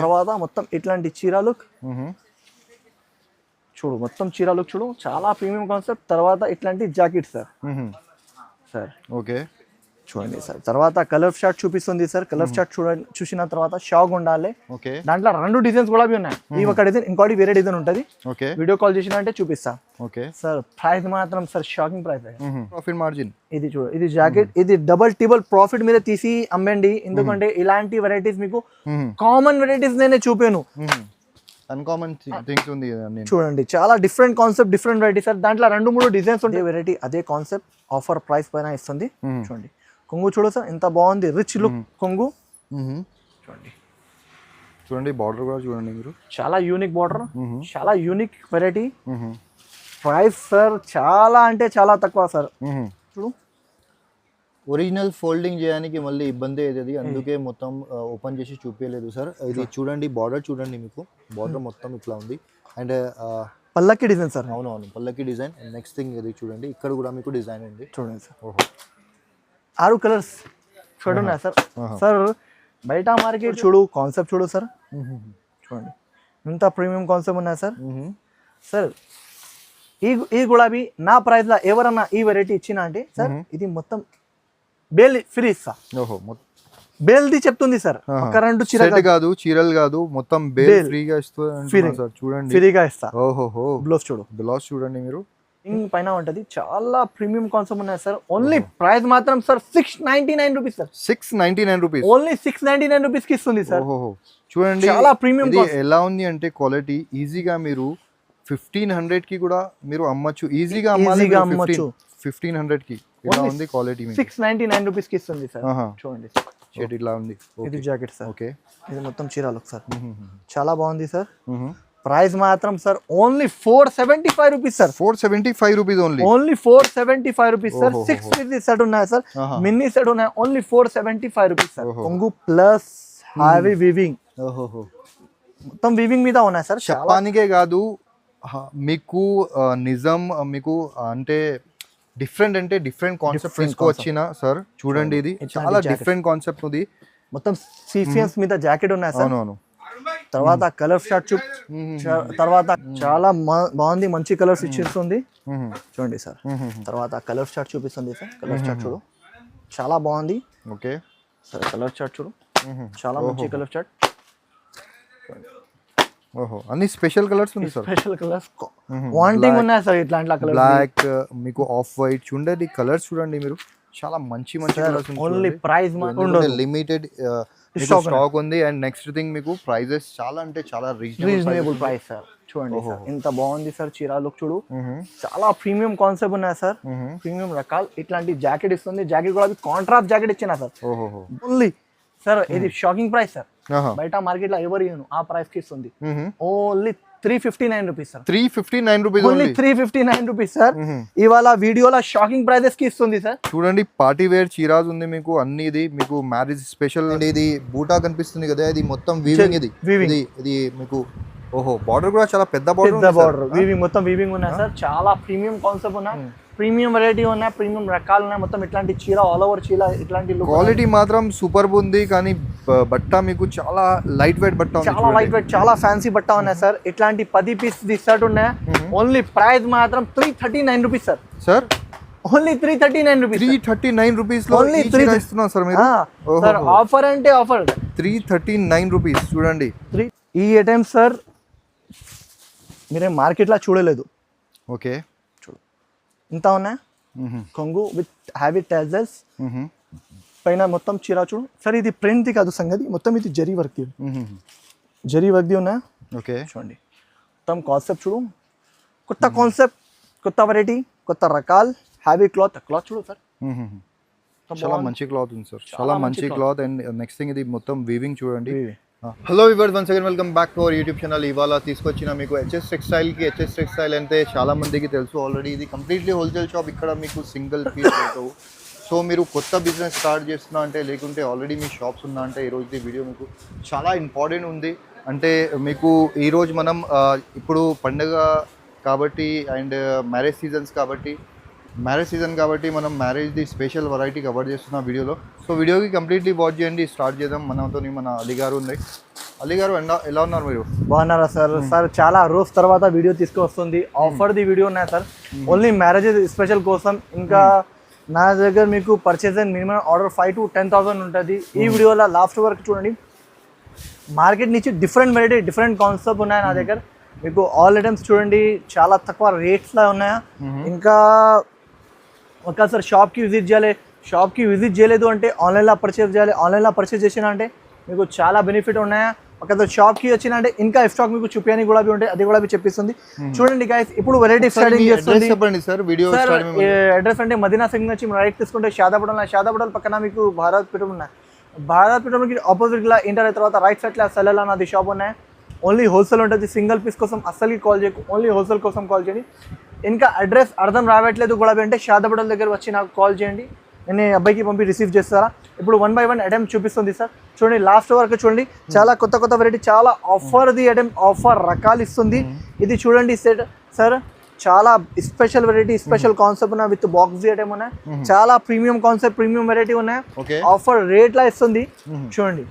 తర్వాత మొత్తం ఇట్లాంటి చీర లుక్ చూడు, మొత్తం చీర లుక్ చూడు, చాలా ప్రీమియం కాన్సెప్ట్. తర్వాత ఇట్లాంటి జాకెట్ సార్. సార్ ఓకే చూడండి సార్. తర్వాత కలర్ షార్ట్ చూపిస్తుంది సార్. కలర్ షార్ట్ చూసిన తర్వాత షాక్ ఉండాలి. ఓకే దాంట్లో 2 డిజైన్స్ కూడా ఉన్నాయి. ఈ ఒక డిజైన్, ఇంకోటి వేరే డిజైన్ ఉంటుంది. ఓకే వీడియో కాల్ చేసిన అంటే చూపిస్తా. ఓకే సార్ ప్రైస్ మాత్రం sir shocking price. Profit margin ఇది చూడు, ఇది జాకెట్, ఇది డబల్ టిబుల్ ప్రాఫిట్ మీద తీసి అమ్మండి. ఎందుకంటే ఇలాంటి వెరైటీస్ మీకు కామన్ వెరైటీస్ నేనే చూపాను. అన్కామన్ థింగ్స్ ఉంది చూడండి, చాలా different concept, different variety sir. దాంట్లో 2-3 డిజైన్స్ ఉంటాయి. వెరైటీ అదే కాన్సెప్ట్ ఆఫర్ ప్రైస్ పైన ఇస్తుంది. చూడండి కొంగు చూడు సార్, ఎంత బాగుంది, రిచ్ లుక్ కొంగు. చూడండి చూడండి బార్డర్ కూడా చూడండి మీరు, చాలా యూనిక్ బార్డర్, చాలా యూనిక్ వెరైటీ. ప్రైస్ సార్ చాలా అంటే చాలా తక్కువ సార్. చూడు ఒరిజినల్ ఫోల్డింగ్ చేయడానికి మళ్ళీ ఇబ్బంది అవుతుంది, అందుకే మొత్తం ఓపెన్ చేసి చూపించలేదు సార్. ఇది చూడండి బార్డర్ చూడండి, మీకు బార్డర్ మొత్తం ఇట్లా ఉంది. అండ్ పల్లకి డిజైన్ సార్. అవునవును పల్లకి డిజైన్. నెక్స్ట్ థింగ్ ఇది చూడండి, ఇక్కడ కూడా మీకు డిజైన్ ఉంది చూడండి సార్. ఓహో 6 కలర్స్ చూడండి సార్. సార్ బయట మార్కెట్ చూడు, కాన్సెప్ట్ చూడు సార్. చూడండి ఇంత ప్రీమియం కాన్సెప్ట్ ఉన్నాయి సార్. సార్ ఈ గులాబీ నా ప్రైస్లో ఎవరన్నా ఈ వెరైటీ ఇచ్చినా అంటే సార్ ఇది మొత్తం బేల్ ఫ్రీ ఇస్తా. ఓహో బేల్ది చెప్తుంది సార్. ఒక 2 చీరలు కాదు, చీరలు కాదు, మొత్తం బేల్ ఫ్రీగా ఇస్తుంది సార్. చూడండి ఫ్రీగా ఇస్తా. ఓహో బ్లౌజ్ చూడు, బ్లౌజ్ చూడండి మీరు, పైన ఉంటది. చాలా ప్రీమియం కాన్సెప్ట్ ఉన్నాయి సార్. ఓన్లీ ప్రైస్ మాత్రం sir 699 rupees sir. 699 rupees, only 699 rupees కి ఇస్తుంది సార్. చూడండి చాలా ప్రీమియం. ఇది ఎలా ఉంది అంటే క్వాలిటీ ఈజీగా మీరు 1500 కి కూడా మీరు అమ్మచ్చు, ఈజీగా అమ్మచ్చు 1500 కి. ఎలా ఉంది క్వాలిటీ? 699 రూపీస్ కి ఇస్తుంది సార్. చూడండి షర్ట్ ఇట్లా ఉంది. ఇది జాకెట్ సార్. ఓకే ఇది మొత్తం చీరలు సార్. చాలా బాగుంది సార్. ప్రైస్ మాత్రం sir only 475 rupees sir. 475 rupees only 475 rupees sir. 6 piece set ఉన్నాయి సార్, మినీ సెట్ ఉన్నాయి. Only 475 rupees sir. కొంగు ప్లస్ హ్యావీ వీవింగ్, మొత్తం వీవింగ్ మీద ఉన్నాయి సార్. చెప్పడానికే కాదు మీకు నిజం, మీకు అంటే డిఫరెంట్ కాన్సెప్ట్ తీసుకొచ్చిన సార్. చూడండి ఇది చాలా డిఫరెంట్ కాన్సెప్ట్ ఉంది. మొత్తం సీక్వెన్స్ మీద జాకెట్ ఉన్నాయి సార్. అవునవును. తర్వాత కలర్ షార్ట్ తర్వాత చాలా బాగుంది, మంచి కలర్స్ ఇచ్చేస్తుంది. చూడండి సార్. తర్వాత కలర్ షార్ట్ చూపిస్తుంది సార్. కలర్ షార్ట్ చూడు, చాలా బాగుంది. ఓకే సార్ కలర్ షార్ట్ చూడు, చాలా మంచి కలర్ షార్ట్. ఓహో అన్ని స్పెషల్ కలర్స్ ఉంది సార్. స్పెషల్ కలర్స్ వాంటింగ్ ఉన్నాయి సార్. ఇట్లాంటి కలర్ బ్లాక్, మీకు ఆఫ్ వైట్ చూడండి, కలర్స్ చూడండి మీరు, చాలా మంచి colours. Only price limited stock ఉంది. అండ్ నెక్స్ట్ థింగ్ మీకు ప్రైజెస్ చాలా అంటే చాలా రీజనబుల్ ప్రైస్ సార్. చూడండి సార్ ఎంత బాగుంది సార్. చీర లుక్ చూడు, చాలా ప్రీమియం కాన్సెప్ట్ ఉన్నాయి సార్. ప్రీమియం రకాలు ఇట్లాంటి జాకెట్ ఇస్తుంది. జాకెట్ కూడా కాంట్రాస్ట్ జాకెట్ ఇచ్చిన సార్. ఓన్లీ సార్ ఇది షాకింగ్ ప్రైస్ సార్. బయట మార్కెట్ లో ఎవరు ఆ ప్రైస్ కి ఇస్తుంది. Only 359 rupees sir. 359 rupees, only 359 rupees sir. ఇవాళ వీడియోలో షాకింగ్ ప్రైజెస్ కి ఇస్తుంది సార్. చూడండి పార్టీ వేర్ చీరాజ్ ఉంది మీకు, అన్ని ఇది మీకు మ్యారేజ్ స్పెషల్. ఇది బూటా కనిపిస్తుంది కదా, ఇది మొత్తం వీవింగ్. ఇది మీకు ఓహో బార్డర్ కూడా చాలా పెద్ద బార్డర్, వీవింగ్ మొత్తం వీవింగ్ ఉన్నాయి సార్. చాలా ప్రీమియం కాన్సెప్ట్ ఉన్నాయి, ప్రీమియం వెరైటీ ఉన్నాయి, ప్రీమియం రకాలు ఉన్నాయి. మొత్తం ఇట్లాంటి చీర ఆల్ ఓవర్ చీర ఇట్లాంటి క్వాలిటీ మాత్రం సూపర్ ఉంది. కానీ బట్ట మీకు చాలా లైట్ వెయిట్ బట్ట, చాలా లైట్ వెయిట్, చాలా ఫ్యాన్సీ బట్ట ఉన్నాయి సార్. ఇట్లాంటి 10 పీస్ షర్ట్ ఉన్నాయి. ఓన్లీ ప్రైస్ మాత్రం 339 rupees sir. Sir only 339 rupees. 339 rupees లో ఓన్లీ ఇస్తున్నారు సార్ మీరు. సార్ ఆఫర్ అంటే ఆఫర్ 339 రూపీస్. చూడండి ఈ ఐటమ్ సార్ మీరే మార్కెట్ లో చూడలేదు. ఓకే చూడు ఇంత ఉన్నాయి. కొంగు విత్ హ్యావీ టాజల్స్, పైన మొత్తం చీర చూడు సార్. ఇది ప్రింట్ కాదు సంగతి, మొత్తం ఇది జరీ వర్క్, జరీ వర్క్ ఉన్నాయి. ఓకే చూడండి మొత్తం కాన్సెప్ట్ చూడు, కొత్త కాన్సెప్ట్, కొత్త వెరైటీ, కొత్త రకాలు, హ్యావీ క్లాత్ చూడు సార్. చాలా మంచి క్లాత్ ఉంది సార్, చాలా మంచి క్లాత్. అండ్ నెక్స్ట్ థింగ్ ఇది మొత్తం వీవింగ్ చూడండి. Hello viewers, once again welcome back to our YouTube channel. ఇవాళ తీసుకొచ్చిన మీకు హెచ్ఎస్ టెక్స్టైల్కి. హెచ్ఎస్ టెక్స్టైల్ అంటే చాలా మందికి తెలుసు ఆల్రెడీ. ఇది కంప్లీట్లీ హోల్సేల్ షాప్. ఇక్కడ మీకు సింగిల్ పీస్ ఉంటావు. సో మీరు కొత్త బిజినెస్ స్టార్ట్ చేస్తున్నా అంటే, లేకుంటే ఆల్రెడీ మీ షాప్స్ ఉన్నా అంటే, ఈరోజు ఈ వీడియో మీకు చాలా ఇంపార్టెంట్ ఉంది. అంటే మీకు ఈరోజు మనం ఇప్పుడు పండుగ కాబట్టి అండ్ మ్యారేజ్ సీజన్ కాబట్టి మనం మ్యారేజ్ది స్పెషల్ వెరైటీ కవర్ చేస్తున్న వీడియోలో. సో సో వీడియోకి కంప్లీట్లీ వాచ్ చేయండి, స్టార్ట్ చేద్దాం. మనతో మన అలీ గారు ఉంది. అలీ గారు ఎలా ఉన్నారు మీరు? బాగున్నారా సార్? సార్ చాలా రోజు తర్వాత వీడియో తీసుకొస్తుంది. ఆఫర్ ది వీడియో ఉన్నాయి సార్, ఓన్లీ మ్యారేజ్ స్పెషల్ కోసం. ఇంకా నా దగ్గర మీకు పర్చేజ్ మినిమం ఆర్డర్ 5,000 to 10,000 ఉంటుంది. ఈ వీడియోలో లాస్ట్ వరకు చూడండి. మార్కెట్ నుంచి డిఫరెంట్ వెరైటీ డిఫరెంట్ కాన్సెప్ట్ ఉన్నాయి నా దగ్గర. మీకు ఆల్ ఐటమ్స్ చూడండి, చాలా తక్కువ రేట్స్లో ఉన్నాయా. ఇంకా ఒకసారి షాప్కి విజిట్ చేయలేదు అంటే ఆన్లైన్లో పర్చేజ్ చేయాలి. ఆన్లైన్లో పర్చేజ్ చేసిన అంటే మీకు చాలా బెనిఫిట్ ఉన్నాయా. ఒకసారి షాప్కి వచ్చిన అంటే ఇంకా స్టాక్ మీకు చూపించని కూడా ఉంటాయి, అది కూడా చెప్పిస్తుంది. చూడండి గైస్, ఇప్పుడు వెరైటీ స్టార్టింగ్ చేస్తుంది. చెప్పండి సార్. వీడియో అడ్రస్ అంటే మదీనా సింగ్ నుంచి రైట్ తీసుకుంటే షాదాపటల్ పక్కన మీకు భారత్ పెట్రోల్ ఉన్నాయి. భారత్ పెట్రోల్కి ఆపోజిట్లా ఎంటర్ అయిన తర్వాత రైట్ సైడ్లో సెల్లెల్ అన్నది షాప్ ఉన్నాయి. ఓన్లీ హోల్సేల్ ఉంటుంది. సింగిల్ పీస్ కోసం అస్సలు కాల్ చేయకు, ఓన్లీ హోల్సేల్ కోసం కాల్ చేయండి. ఇంకా అడ్రస్ అర్థం రావట్లేదు కూడా అంటే షాదాపటల్ దగ్గర వచ్చి నాకు కాల్ చేయండి, నేను అబ్బాయికి పంపి రిసీవ్ చేస్తారా. ఇప్పుడు 1 by 1 ఐటమ్ చూపిస్తుంది సార్. చూడండి లాస్ట్ వరకు చూడండి, చాలా కొత్త వెరైటీ, చాలా ఆఫర్ది ఐటమ్, ఆఫర్ రకాలు ఇస్తుంది. ఇది చూడండి సెట్ సార్, చాలా స్పెషల్ వెరైటీ, స్పెషల్ కాన్సెప్ట్ ఉన్నాయి. విత్ బాక్స్ ఐటమ్ ఉన్నాయి. చాలా ప్రీమియం కాన్సెప్ట్, ప్రీమియం వెరైటీ ఉన్నాయి. ఆఫర్ రేట్లా ఇస్తుంది. చూడండి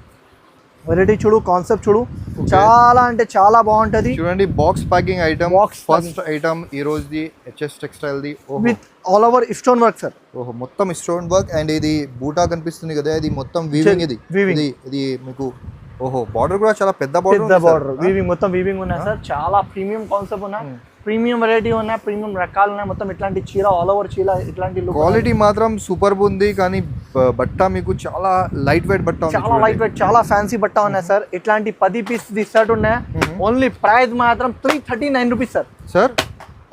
వెరైటీ చూడు, కాన్సెప్ట్ చూడు, చాలా అంటే చాలా బాగుంటది. చూడండి box packing item, first item ఈ రోజుది HS textile the with all over stone work sir. ఓహో, మొత్తం స్టోన్ వర్క్. అండ్ ఇది బూటా కనిపిస్తుంది కదా, ఇది మొత్తం వీవింగ్. ఇది మీకు ఓహో బార్డర్ కూడా చాలా పెద్ద బార్డర్, వీవింగ్ మొత్తం వీవింగ్ ఉన్నాయి సార్. చాలా ప్రీమియం కాన్సెప్ట్ ఉన్నాయి, ప్రీమియం వెరైటీ ఉన్నాయి, ప్రీమియం రకాలు ఉన్నాయి. మొత్తం ఇట్లాంటి చీర, ఆల్ ఓవర్ చీర, ఇట్లాంటి క్వాలిటీ మాత్రం సూపర్ ఉంది. కానీ బట్ట మీకు చాలా లైట్ వెయిట్ బట్ట, చాలా లైట్ వెయిట్, చాలా ఫ్యాన్సీ బట్ట ఉన్నాయి సార్. ఇట్లాంటి 10 పీస్ షర్ట్ ఉన్నాయి. ఓన్లీ ప్రైస్ మాత్రం 339 rupees sir. Sir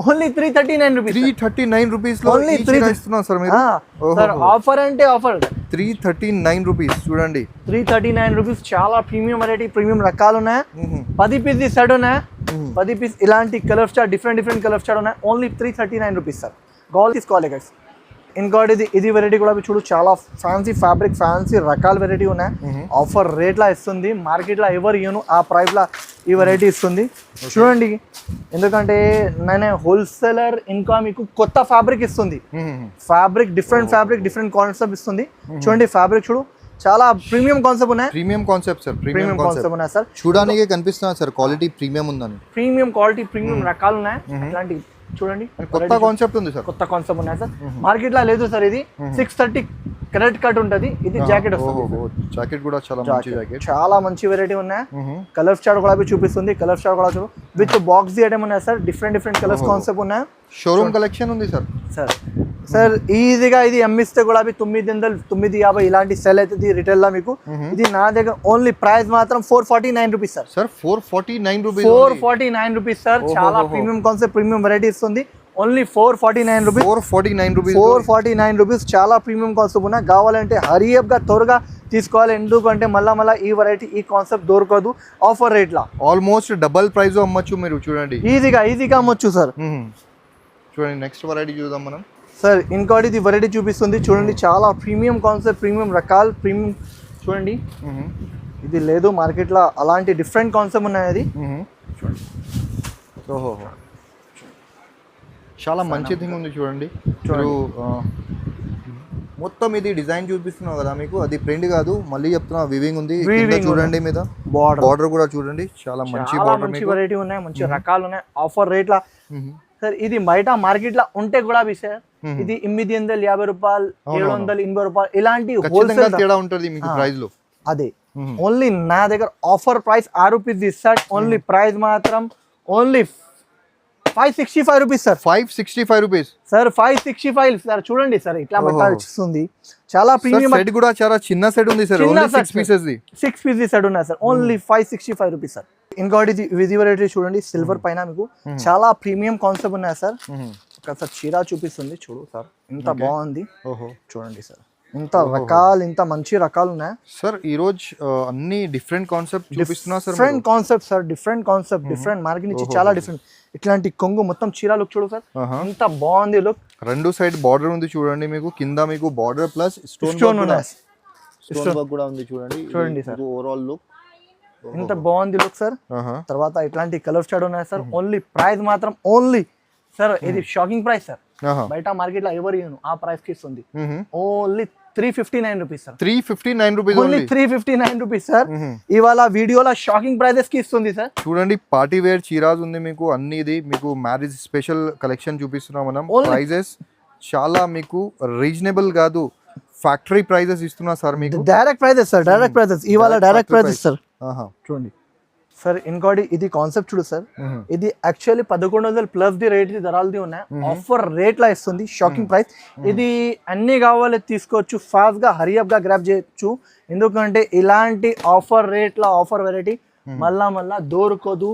only 339 rupees. 339 rupees లో ఓన్లీ 3 ఇస్తున్నాం సార్ మీరు. సార్ ఆఫర్ అంటే ఆఫర్ 339 రూపీస్. చూడండి 339 రూపీస్. చాలా ప్రీమియం వెరైటీ, ప్రీమియం రకాలు ఉన్నాయి. 10 పీస్ షర్ట్ ఉన్నాయి. 10 పీస్ ఇలాంటి colour star, different colour star ఉన్నాయి. Only 339 rupees sir. గోల్ తీసుకోవాలి గైస్. ఇంకోటి ఇది వెరైటీ కూడా చూడు, చాలా ఫ్యాన్సీ ఫ్యాబ్రిక్, ఫ్యాన్సీ రకాల వెరైటీ ఉన్నాయి. ఆఫర్ రేట్లా ఇస్తుంది. మార్కెట్లో ఎవరు ఇవ్వను ఆ ప్రైస్లో ఈ వెరైటీ ఇస్తుంది. చూడండి, ఎందుకంటే నేను హోల్సేలర్, ఇంకా మీకు కొత్త ఫ్యాబ్రిక్ ఇస్తుంది. ఫ్యాబ్రిక్ డిఫరెంట్ కాన్సెప్ట్ ఇస్తుంది. చూడండి ఫ్యాబ్రిక్ చూడు, చాలా ప్రీమియం కాన్సెప్ట్ ఉన్నాయి. Premium concept sir, premium concept ఉన్నాయి సార్. చూడడానికి కనిపిస్తున్నా సార్, క్వాలిటీ ప్రీమియం ఉందని. ప్రీమియం క్వాలిటీ, ప్రీమియం రకాలు ఉన్నాయి. అట్లాంటి చూడండి కొత్త కాన్సెప్ట్ ఉంది సార్, కొత్త కాన్సెప్ట్ ఉన్నాయి సార్. మార్కెట్ లో లేదు సార్. ఇది 630 క్రెడిట్ కార్డ్ ఉంటుంది. ఇది జాకెట్ వస్తుంది. జాకెట్ కూడా చాలా మంచి జాకెట్, చాలా మంచి వెరైటీ ఉన్నాయి. కలర్ స్టార్ కూడా చూపిస్తుంది. కలర్ స్టార్ కూడా చూడు, విత్ బాక్స్ ఐటమ్ ఉన్నాయి సార్. డిఫరెంట్ కలర్స్ కాన్సెప్ట్ ఉన్నాయి. షోరూమ్ కలెక్షన్ ఉంది సార్. సార్ ఈజీగా ఇది అమ్మిస్తే కూడా 900, 950 ఇలాంటి సెల్ అవుతుంది రిటైల్ లో మీకు. ఇది నా దగ్గర ఓన్లీ ప్రైస్ మాత్రం 449 రూపీస్ సార్. 449 rupees sir. చాలా ప్రీమియం కాన్సెప్ట్, ప్రీమియం వెరైటీ ఇస్తుంది. Only 449 rupees. చాలా ప్రీమియం కాన్సెప్ట్ ఉన్నాయి. కావాలంటే హరియప్ గా త్వరగా తీసుకోవాలి. ఎందుకంటే మళ్ళా ఈ వెరైటీ, ఈ కాన్సెప్ట్ దొరకదు ఆఫర్ రేట్ లా. ఆల్మోస్ట్ డబల్ ప్రైస్ అమ్మొచ్చు మీరు. చూడండి ఈజీగా అమ్మొచ్చు సార్. చూడండి నెక్స్ట్ వెరైటీ చూద్దాం మనం సార్. ఇంకోటి ఇది వెరైటీ చూపిస్తుంది. చూడండి చాలా ప్రీమియం కాన్సెప్ట్, ప్రీమియం రకాలు, ప్రీమియం చూడండి. ఇది లేదు మార్కెట్లో, అలాంటి డిఫరెంట్ కాన్సెప్ట్ ఉన్నాయి. అది చూడండి. ఓహో, చాలా మంచి థింగ్ ఉంది. చూడండి మొత్తం ఇది డిజైన్ చూపిస్తున్నావు కదా మీకు, అది ప్రింట్ కాదు, మళ్ళీ చెప్తున్నా వివింగ్ ఉంది. చూడండి మీద బార్డర్ కూడా చూడండి, చాలా మంచి బార్డర్. మంచి వెరైటీ ఉన్నాయి, మంచి రకాలు ఉన్నాయి. ఆఫర్ రేట్లా సార్. ఇది బయట మార్కెట్ లో ఉంటే కూడా సార్, ఇది 850 రూపాయలు, 780 రూపాయలు ఇలాంటి హోల్సేల్ తేడా ఉంటుంది మీకు ప్రైస్ లో. అదే ఓన్లీ నా దగ్గర ఆఫర్ ప్రైస్ 6 రూపీస్ ఇస్తాడు. ఓన్లీ ప్రైస్ మాత్రం only 565 rupees sir. 565 rupees sir. 565 sir. చూడండి సార్, ఇట్లా పట్టాల్సింది. చాలా ప్రీమియం సెట్ కూడా, చాలా చిన్న సెట్ ఉంది సార్. ఓన్లీ 6 పీసెస్ సెట్ ఉన్నాయి సార్. Only 565 rupees sir. ఇంకోటి ఇది వెరైటీ చూడండి, సిల్వర్ పైన మీకు చాలా ప్రీమియం కాన్సెప్ట్ ఉన్నాయి సార్. ఒకసారి చీర చూపిస్తుంది చూడు సార్, ఇంత బాగుంది. చూడండి సార్, ఇంత రకాలు, ఇంత మంచి రకాలు ఉన్నాయి సార్. ఈ రోజు అన్ని డిఫరెంట్ కాన్సెప్ట్ చూపిస్తున్నా sir. Different concept sir, different market నుంచి చాలా డిఫరెంట్. ఇట్లాంటి కొంగు మొత్తం చీర లుక్ చూడు సార్, ఇంత బాగుంది లుక్. రెండు సైడ్ బార్డర్ ఉంది చూడండి మీకు. కింద మీకు బార్డర్ ప్లస్ స్టోన్ వర్క్ కూడా ఉంది. చూడండి సార్, ఓవరాల్ లుక్ ఇంత బాగుంది లుక్ సార్. తర్వాత ఇట్లాంటి కలర్ స్టార్ట్ ఉన్నాయి సార్. ఓన్లీ ప్రైస్ మాత్రం ఓన్లీ సార్, ఇది షాకింగ్ ప్రైస్ సార్. బయట మార్కెట్ లో ఎవరు ఆ ప్రైస్ కి ఇస్తుంది. Only 359 rupees sir. 359 rupees only 359 rupees sir. ఇవాళ వీడియోలో షాకింగ్ ప్రైజెస్ కి ఇస్తుంది సార్. చూడండి పార్టీ వేర్ చీరాజ్ ఉంది మీకు, అన్ని ఇది మీకు మ్యారేజ్ స్పెషల్ కలెక్షన్ చూపిస్తున్నాం మనం. ప్రైజెస్ చాలా మీకు రీజనబుల్ కాదు, ఫ్యాక్టరీ ప్రైజెస్ ఇస్తున్నా సార్ మీకు. Direct prices sir, direct prices ఇవాళ డైరెక్ట్ ప్రైజెస్ సార్. చూడండి సార్, ఇంకోటి ఇది కాన్సెప్ట్ చూడు సార్. ఇది యాక్చువల్లీ 1100 ప్లస్ ది రేట్ ధరలది ఉన్నాయి. ఆఫర్ రేట్ లా ఇస్తుంది, షాకింగ్ ప్రైస్. ఇది అన్ని కావాలి తీసుకోవచ్చు, ఫాస్ట్ గా హరియప్ గా గ్రాప్ చేయొచ్చు. ఎందుకంటే ఇలాంటి ఆఫర్ రేట్ లా ఆఫర్ వెరైటీ మళ్ళా దొరకదు.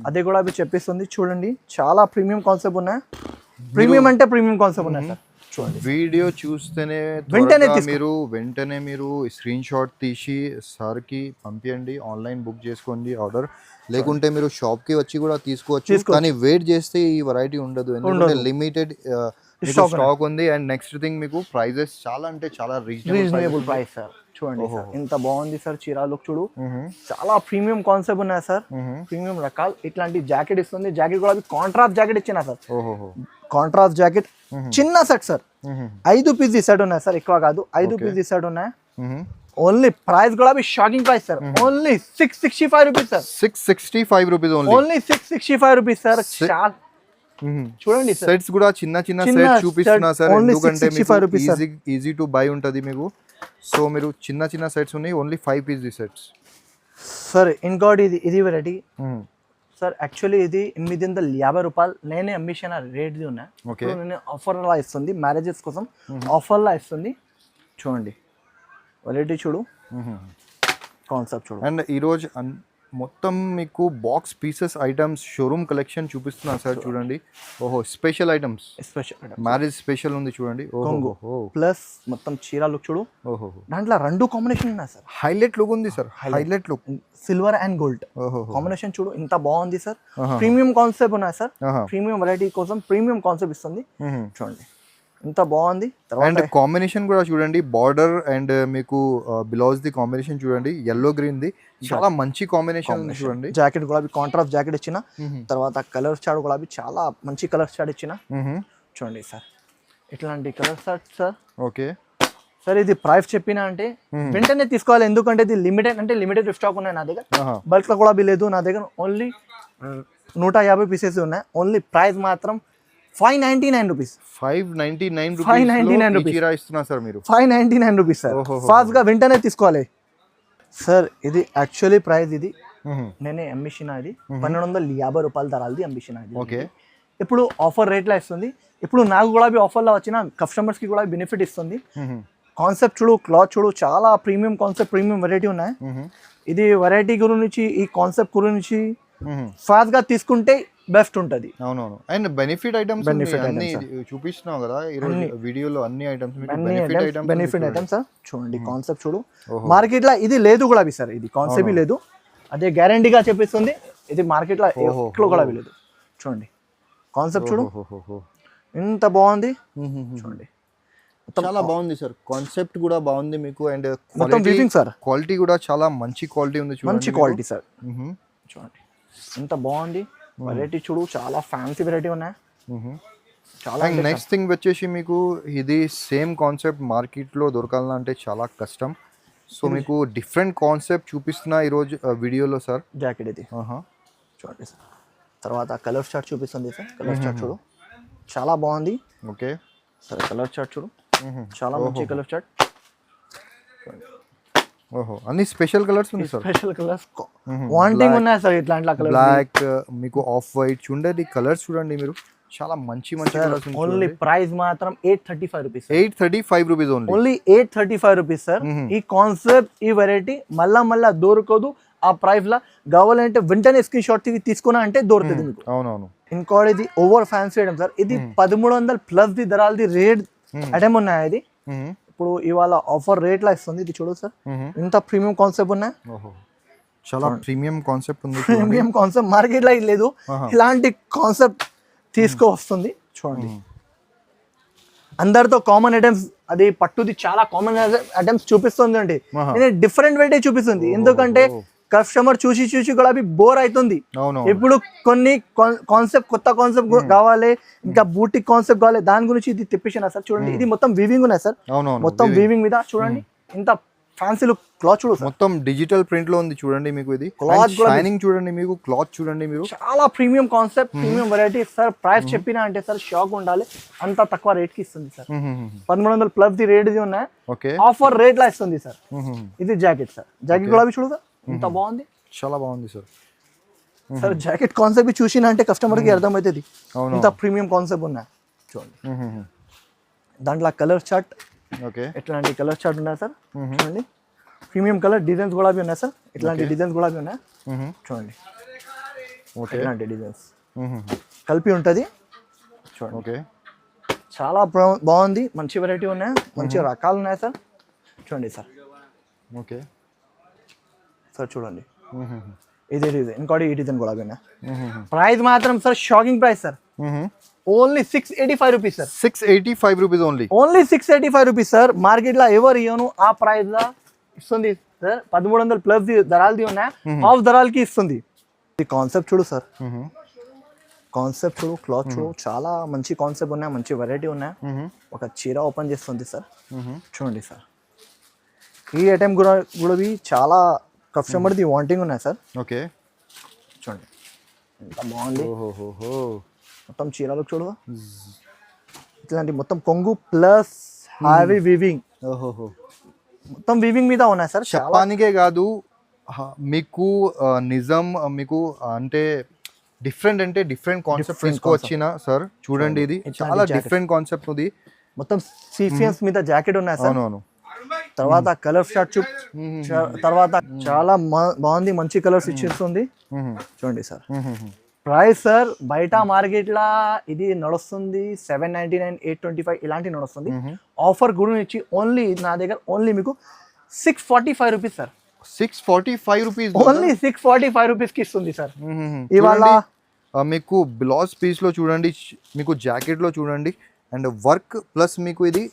అది కూడా అవి చెప్పిస్తుంది. చూడండి చాలా ప్రీమియం కాన్సెప్ట్ ఉన్నాయి. ప్రీమియం అంటే ప్రీమియం కాన్సెప్ట్ ఉన్నాయి సార్. చూడండి వీడియో చూస్తేనే వెంటనే మీరు స్క్రీన్ షాట్ తీసి సార్ కి పంపించండి, ఆన్లైన్ బుక్ చేసుకోండి ఆర్డర్. లేకుంటే మీరు షాప్ కి వచ్చి కూడా తీసుకోవచ్చు, కానీ వెయిట్ చేస్తే ఈ వెరైటీ ఉండదు. ఎందుకంటే లిమిటెడ్ స్టాక్ ఉంది. అండ్ నెక్స్ట్ థింగ్ మీకు ప్రైజెస్ చాలా అంటే చాలా రీజనబుల్ ప్రైస్ సార్. చూడండి సార్, ఇంత బాగుంది సార్ చీరా లుక్ చూడు. చాలా ప్రీమియం కాన్సెప్ట్ ఉన్నాయి సార్, ప్రీమియం రకాలు. ఇట్లాంటి జాకెట్ ఇస్తుంది. జాకెట్ కూడా కాంట్రాస్ట్ జాకెట్ ఇచ్చిన సార్. కాంట్రాస్ట్ జాకెట్ చిన్న సెట్ సార్. 5 పీస్ సెట్ ఉన్నాయి సార్, ఎక్కువ కాదు. 5 పీస్ సెట్ ఉన్నాయి. ఓన్లీ ప్రైస్ కూడా shocking price sir. Only 665 rupees sir. 665 rupees only 665 rupees sir. చూడండి సెట్స్ కూడా చిన్న సెట్స్ చూపిస్తున్నా సార్, ఎందుకంటే ఈజీ టు బై ఉంటది మీకు. సో మీరు చిన్న సెట్స్ ఉన్నాయి, ఓన్లీ 5 పీస్ సెట్స్ సార్. ఇంకోటి ఇది వెరైటీ సార్. యాక్చువల్లీ ఇది 850 రూపాయలు నేనే అమ్మిషన్ రేట్ది ఉన్నాయి. నేను ఆఫర్ లా ఇస్తుంది, మ్యారేజెస్ కోసం ఆఫర్ లా ఇస్తుంది. చూడండి వెరైటీ చూడు, కాన్సెప్ట్ చూడు. అండ్ ఈరోజు మొత్తం మీకు box pieces items showroom collection చూపిస్తున్నా సార్. చూడండి, ఓహో స్పెషల్ ఐటమ్స్, మ్యారేజ్ స్పెషల్ ఉంది చూడండి. ఓహో ప్లస్ మొత్తం చీర లుక్ చూడు. ఓహో దాంట్లో 2 కాంబినేషన్ ఉన్నాయి సార్. హైలైట్ లుక్ ఉంది sir, highlight look silver and gold combination చూడు, ఇంత బాగుంది సార్. ప్రీమియం కాన్సెప్ట్ ఉన్నాయి సార్. ప్రీమియం వెరైటీ కోసం ప్రీమియం కాన్సెప్ట్ ఇస్తుంది. చూడండి ఇంత బాగుంది. అండ్ కాంబినేషన్ కూడా చూడండి, బార్డర్ అండ్ మీకు బ్లౌజ్ ది కాంబినేషన్ చూడండి, yellow గ్రీన్ ది చాలా మంచి కాంబినేషన్ చూడండి. జాకెట్ కూడా కాంట్రాస్ట్ జాకెట్ ఇచ్చిన తర్వాత కలర్ చార్ట్ కూడా చాలా మంచి కలర్ చార్ట్ ఇచ్చిన. చూడండి సార్, ఇట్లాంటి colour chart sir. Okay sir, ఇది ప్రైస్ చెప్పినా అంటే వెంటనే తీసుకోవాలి, ఎందుకంటే ఇది లిమిటెడ్ స్టాక్ ఉన్నాయి నా దగ్గర. బల్క్ లో కూడా లేదు నా దగ్గర. ఓన్లీ 150 పీసెస్ ఉన్నాయి. ఓన్లీ ప్రైస్ మాత్రం 599 రూపీస్. 599 రూపీస్ ఇస్తున్నా సార్ మీరు. 599 రూపీస్ సార్. ఫాస్ట్ గా వెంటనే తీసుకోవాలి సార్. ఇది యాక్చువల్లీ ప్రైస్ ఇది నేనే అమ్మిషన్. ఇది 1250 రూపాయల ధరది అమ్మిషన్. ఓకే, ఇప్పుడు ఆఫర్ రేట్ లా ఇస్తుంది. ఇప్పుడు నాకు కూడా ఆఫర్ లో వచ్చిన కస్టమర్స్ కి కూడా బెనిఫిట్ ఇస్తుంది. కాన్సెప్ట్ చూడు, క్లాత్ చూడు, చాలా ప్రీమియం కాన్సెప్ట్, ప్రీమియం వెరైటీ ఉన్నాయి. ఇది వెరైటీ గురించి, ఈ కాన్సెప్ట్ గురించి ఫాస్ట్ గా తీసుకుంటే బెస్ట్ ఉంటది. అవునవును. అండ్ బెనిఫిట్ ఐటమ్స్ చూపిస్తున్నావు కదా ఈరోజు వీడియోలో, అన్ని ఐటమ్స్ బెనిఫిట్ ఐటమ్స్ సార్. చూడండి కాన్సెప్ట్ చూడు. మార్కెట్ లో ఇది లేదు కూడా సార్, ఇది కాన్సెప్ట్ లేదు. అదే గ్యారంటీగా చెప్పిస్తుంది. ఇది మార్కెట్ లో ఎక్కడ కూడా లేదు. చూడండి కాన్సెప్ట్ చూడు, ఇంత బాగుంది. చూడండి చాలా బాగుంది సార్, కాన్సెప్ట్ కూడా బాగుంది మీకు. అండ్ క్వాలిటీ కూడా చాలా మంచి క్వాలిటీ ఉంది, మంచి క్వాలిటీ సార్. చూడండి ఇంత బాగుంది వెరైటీ చూడు, చాలా ఫ్యాన్సీ వెరైటీ ఉన్నాయి. చాలా. నెక్స్ట్ థింగ్ వచ్చేసి మీకు ఇది సేమ్ కాన్సెప్ట్ మార్కెట్ లో దొరకాలంటే చాలా కష్టం. సో మీకు డిఫరెంట్ కాన్సెప్ట్ చూపిస్తున్నా ఈరోజు వీడియోలో సార్. జాకెట్ ఇది చూడండి సార్. తర్వాత కలర్ చార్ట్ చూపిస్తుంది సార్. కలర్ చార్ట్ చూడు, చాలా బాగుంది. ఓకే సరే, కలర్ చార్ట్ చూడు, చాలా మంచి కలర్ చార్ట్. ఓహో అన్ని స్పెషల్ కలర్స్ ఉన్నాయి సార్. స్పెషల్ కలర్స్ వాంటింగ్ ఉన్నాయి సార్. ఇట్లాంటి కలర్ బ్లాక్, మీకు ఆఫ్ వైట్ చూడండి, కలర్స్ చూడండి మీరు, చాలా మంచి కలర్స్. ఓన్లీ ప్రైస్ మాత్రం 835 rupees. 835 rupees only 835 rupees sir. ఈ కాన్సెప్ట్, ఈ వెరైటీ మళ్ళా దొరకదు ఆ ప్రైస్ లా. కావాలంటే వెంటనే స్క్రీన్ షాట్ తీసుకున్నా అంటే దొరుకుతుంది మీకు. అవునవును. ఇంకోటి ఇది ఓవర్ ఫ్యాన్సీ ఐటమ్ సార్. ఇది 1300 ప్లస్ ది ధరలది రేట్ ఐటమ్ ఉన్నాయి. ఇది ఇప్పుడు ఇవాళ ఆఫర్ రేట్ లా ఇస్తుంది. ఇది చూడు సార్, ఇంత ప్రీమియం కాన్సెప్ట్ ఉన్నాయి. చాలా ప్రీమియం కాన్సెప్ట్ ఉంది. ప్రీమియం కాన్సెప్ట్ మార్కెట్ లో లేదు. ఇలాంటి కాన్సెప్ట్ తీసుకువస్తుంది. చూడండి అందరితో కామన్ ఐటమ్స్, అది పట్టుది చాలా కామన్ ఐటమ్స్ చూపిస్తుంది అండి. డిఫరెంట్ వెరైటీ చూపిస్తుంది. ఎందుకంటే కస్టమర్ చూసి చూసి కూడా అవి బోర్ అవుతుంది. అవును ఇప్పుడు కొన్ని కాన్సెప్ట్ కొత్త కాన్సెప్ట్ కావాలి, ఇంకా బూటిక్ కాన్సెప్ట్ కావాలి, దాని గురించి ఇది తెప్పించిన సార్. చూడండి ఇది మొత్తం వీవింగ్ ఉన్నాయి సార్, అవునవును మొత్తం వీవింగ్ మీద చూడండి ఇంత ఫ్యాన్సీ లుక్ క్లాత్ చూడు సార్. మొత్తం డిజిటల్ ప్రింట్ లో ఉంది చూడండి మీకు. ఇది క్లాత్ షైనింగ్ చూడండి మీకు, క్లాత్ చూడండి మీరు. చాలా premium concept, premium variety sir. Price చెప్పినా అంటే సార్ షాక్ ఉండాలి, అంత తక్కువ రేట్ కి ఇస్తుంది సార్. 1300 ప్లస్ ది రేట్ ఇది ఉన్నాయి, ఓకే ఆఫర్ రేట్ లా ఇస్తుంది సార్. ఇది జాకెట్ సార్, జాకెట్ కూడా చూడు సార్ ఎంత బాగుంది, చాలా బాగుంది సార్. సార్ జాకెట్ కాన్సెప్ట్ చూసినా అంటే కస్టమర్ కి అర్థమవుతుంది ఇంత ప్రీమియం కాన్సెప్ట్ ఉన్నాయి. చూడండి దాంట్లో కలర్ చార్ట్, ఓకే ఎట్లాంటి కలర్ చార్ట్ ఉన్నాయి సార్. చూడండి ప్రీమియం కలర్ డిజైన్స్ కూడా ఉన్నాయి సార్, ఇట్లాంటి డిజైన్స్ కూడా ఉన్నాయి. చూడండి ఇట్లాంటి డిజైన్స్ కలిపి ఉంటుంది చూడండి. ఓకే చాలా బాగుంది, మంచి వెరైటీ ఉన్నాయి, మంచి రకాలు ఉన్నాయి సార్. చూడండి సార్, ఓకే సార్ చూడండి ఇదే డిజైన్, ఇంకోటి ఈ డిజైన్ కూడా ఉన్నాయి. ప్రైస్ మాత్రం sir shocking price sir, only 685 rupees sir. 685 rupees only, only 685 rupees sir. Market లో ఎవరు ఇవ్వను ఆ ప్రైస్ లా ఇస్తుంది సార్. 1300 ప్లస్ ధరలది ఉన్నాయి, హాఫ్ ధరలకి ఇస్తుంది. ఈ కాన్సెప్ట్ చూడు సార్, కాన్సెప్ట్ చూడు, క్లాత్ చూడు, చాలా మంచి కాన్సెప్ట్ ఉన్నాయి, మంచి వెరైటీ ఉన్నాయి. ఒక చీర ఓపెన్ చేస్తుంది సార్. చూడండి సార్ ఈ ఐటమ్ కూడా చాలా కస్టమర్ది వాంటింగ్ ఉన్నాయి సార్. ఓకే చూడండి ఎంత బాగుంది, మొత్తం చీరలు చూడు, ఇట్లాంటి మొత్తం కొంగు ప్లస్ హ్యావీ వీవింగ్, మొత్తం వీవింగ్ మీద ఉన్నాయి సార్. చెప్పడానికే కాదు మీకు నిజం, మీకు అంటే డిఫరెంట్ కాన్సెప్ట్ తీసుకొచ్చిన సార్. చూడండి ఇది చాలా డిఫరెంట్ కాన్సెప్ట్ ఉంది, మొత్తం సీక్వెన్స్ మీద జాకెట్ ఉన్నాయి సార్. అవునవును, తర్వాత కలర్ షార్ట్ తర్వాత చాలా బాగుంది, మంచి కలర్స్ ఇచ్చేస్తుంది. చూడండి సార్ ప్రైస్ సార్ బయట మార్కెట్ లా ఇది నడుస్తుంది 799, 825 ఇలాంటి నడుస్తుంది. ఆఫర్ గురించి ఓన్లీ నా దగ్గర ఓన్లీ మీకు 645 rupees sir. 645 rupees, only 645 rupees కి ఇస్తుంది సార్. ఇవాళ మీకు బ్లౌజ్ పీస్ లో చూడండి, మీకు జాకెట్ లో చూడండి, అండ్ వర్క్ ప్లస్ మీకు ఇది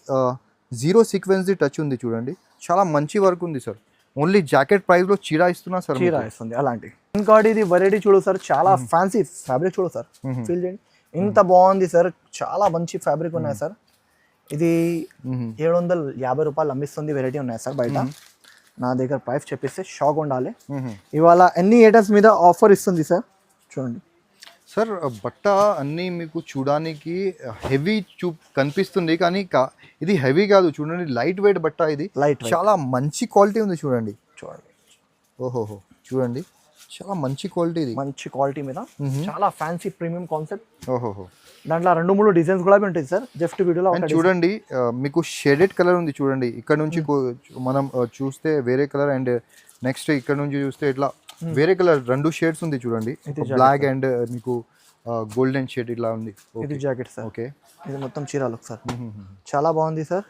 జీరో సీక్వెన్స్ ది టచ్ ఉంది చూడండి, చాలా మంచి వర్క్ ఉంది సార్. ఓన్లీ జాకెట్ ప్రైస్ లో చీర ఇస్తున్నా సార్, చీర ఇస్తుంది అలాంటి. ఇంకోటి ఇది వెరైటీ చూడు సార్, చాలా ఫ్యాన్సీ ఫ్యాబ్రిక్ చూడు సార్, ఫీల్ చేయండి ఇంత బాగుంది సార్. చాలా మంచి ఫ్యాబ్రిక్ ఉన్నాయి సార్. ఇది 750 రూపాయలు అమ్మిస్తుంది వెరైటీ ఉన్నాయి సార్ బయట. నా దగ్గర ప్రైస్ చెప్పేస్తే షాక్ ఉండాలి. ఇవాళ అన్ని ఐటమ్స్ మీద ఆఫర్ ఇస్తుంది సార్. చూడండి సార్ బట్ట అన్నీ మీకు చూడడానికి హెవీ కనిపిస్తుంది, కానీ ఇది హెవీ కాదు. చూడండి లైట్ వెయిట్ బట్ట, ఇది చాలా మంచి క్వాలిటీ ఉంది చూడండి. చూడండి ఓహోహో చూడండి చాలా మంచి క్వాలిటీ, ఇది మంచి క్వాలిటీ మీద చాలా ఫ్యాన్సీ ప్రీమియం కాన్సెప్ట్. ఓహోహో దాంట్లో 2-3 డిజైన్స్ కూడా ఉంటాయి సార్. జస్ట్ వీడియోలో చూడండి మీకు షేడెడ్ కలర్ ఉంది చూడండి. ఇక్కడ నుంచి మనం చూస్తే వేరే కలర్, అండ్ నెక్స్ట్ ఇక్కడ నుంచి చూస్తే ఇట్లా వేరే కలర్ 2 షేడ్స్ ఉంది చూడండి, బ్లాక్ అండ్ మీకు గోల్డెన్ షేడ్ ఇట్లా ఉంది. ఇది జాకెట్ సార్. ఓకే ఇది మొత్తం చీరలు సార్, చాలా బాగుంది సార్.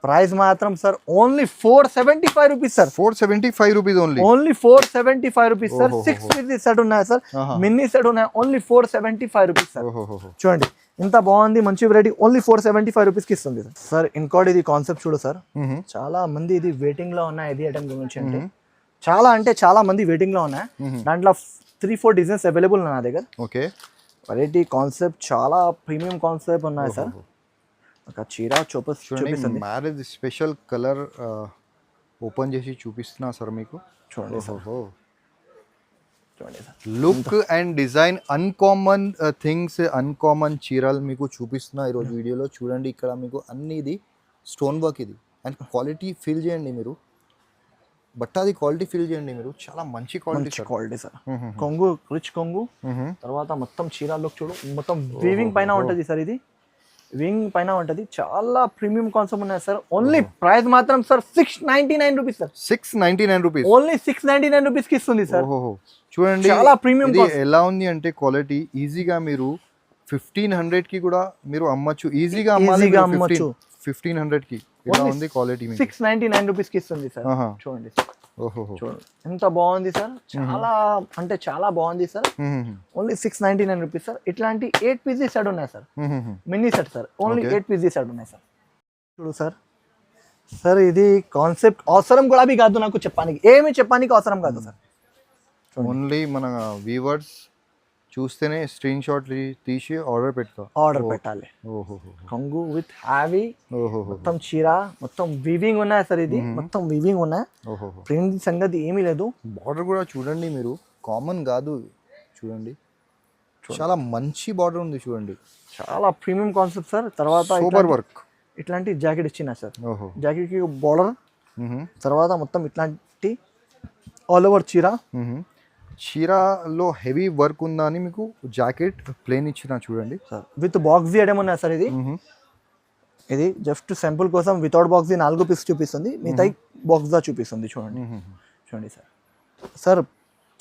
ప్రైస్ మాత్రం sir only 475 rupees sir. 475 rupees only 475 rupees sir. 6 piece set ఉన్నాయి సార్, మినీ సెట్ ఉన్నాయి, ఓన్లీ 475 రూపీస్ సార్. చూడండి ఇంత బాగుంది, మంచి వెరైటీ, ఓన్లీ 475 రూపీస్ కి ఇస్తుంది సార్. ఇంకోటి ఇది కాన్సెప్ట్ చూడు సార్, చాలా మంది ఇది వెయిటింగ్ లో ఉన్నాయి. ఇది ఐటమ్ గురించి అంటే చాలా మంది వెయిటింగ్ లో ఉన్నాయి. దాంట్లో 3-4 డిజైన్స్ అవైలబుల్ ఉన్నాయి నా దగ్గర. ఓకే వెరైటీ కాన్సెప్ట్ చాలా ప్రీమియం కాన్సెప్ట్ ఉన్నాయి సార్. ఒక చీర చూపిస్తుంది, మ్యారేజ్ స్పెషల్ కలర్ ఓపెన్ చేసి చూపిస్తున్నా సార్ మీకు. చూడండి సార్, చూడండి sir look and design, uncommon things, uncommon చీరలు మీకు చూపిస్తున్నా ఈరోజు వీడియోలో. చూడండి ఇక్కడ మీకు అన్ని ఇది స్టోన్ వర్క్, ఇది అండ్ క్వాలిటీ ఫీల్ చేయండి మీరు, బట్టాది క్వాలిటీ ఫీల్ చేయండి మీరు, చాలా మంచి క్వాలిటీ సార్. కొంగు రిచ్ కొంగు, తర్వాత మొత్తం చీర లుక్ చూడు, మొత్తం వీవింగ్ పైన ఉంటుంది సార్. ఇది వింగ్ పైన ఉంటుంది, చాలా ప్రీమియం కాన్సెప్ట్ ఉన్నాయి సార్. ఓన్లీ ప్రైస్ మాత్రం sir 699 rupees sir. 699 rupees, only 699 rupees కి ఇస్తుంది సార్. చూడండి చాలా ప్రీమియం. ఎలా ఉంది అంటే క్వాలిటీ ఈజీగా మీరు 1500 కి కూడా మీరు అమ్మచ్చు, ఈజీగా అమ్మచ్చు 1500 కి. ఇలా ఉంది క్వాలిటీ, 699 రూపీస్ కి ఇస్తుంది సార్. చూడండి చూడండి ఎంత బాగుంది సార్, చాలా అంటే చాలా బాగుంది సార్. Only 699 rupees sir. ఇట్లాంటి 8 పీస్ సెట్ ఉన్నాయి sir, mini set sir. Only 8 piece set ఉన్నాయి సార్. చూడు సార్, సార్ ఇది కాన్సెప్ట్ అవసరం కూడా కాదు నాకు చెప్పడానికి, ఏమి చెప్పడానికి అవసరం కాదు సార్. ఓన్లీ మన వ్యూవర్స్ చూస్తేనే స్క్రీన్ షాట్ తీసి ఆర్డర్ పెట్టాలి. ఓహో కొంగు విత్ హ్యావీ ఓహో మొత్తం చీర మొత్తం వీవింగ్ ఉన్నాయి సార్. ఇది మొత్తం వీవింగ్ ఉన్నాయి. ఓహో ప్రింట్ సంగతి ఏమీ లేదు. బార్డర్ కూడా చూడండి మీరు, కామన్ కాదు చూడండి, చాలా మంచి బార్డర్ ఉంది చూడండి, చాలా ప్రీమియం కాన్సెప్ట్ సార్. తర్వాత సూపర్ వర్క్ ఇట్లాంటి జాకెట్ ఇచ్చిన సార్. ఓహో జాకెట్ కి బార్డర్, తర్వాత మొత్తం ఇట్లాంటి ఆల్ ఓవర్ చీర. చీరలో హెవీ వర్క్ ఉందా అని మీకు జాకెట్ ప్లేన్ ఇచ్చిన చూడండి సార్. విత్ బాక్స్ ఐటమ్ ఉన్నాయి సార్. ఇది జస్ట్ సింపుల్ కోసం వితౌట్ బాక్స్ 4 పీస్ చూపిస్తుంది, మిగతా బాక్స్ దా చూపిస్తుంది. చూడండి సార్. సార్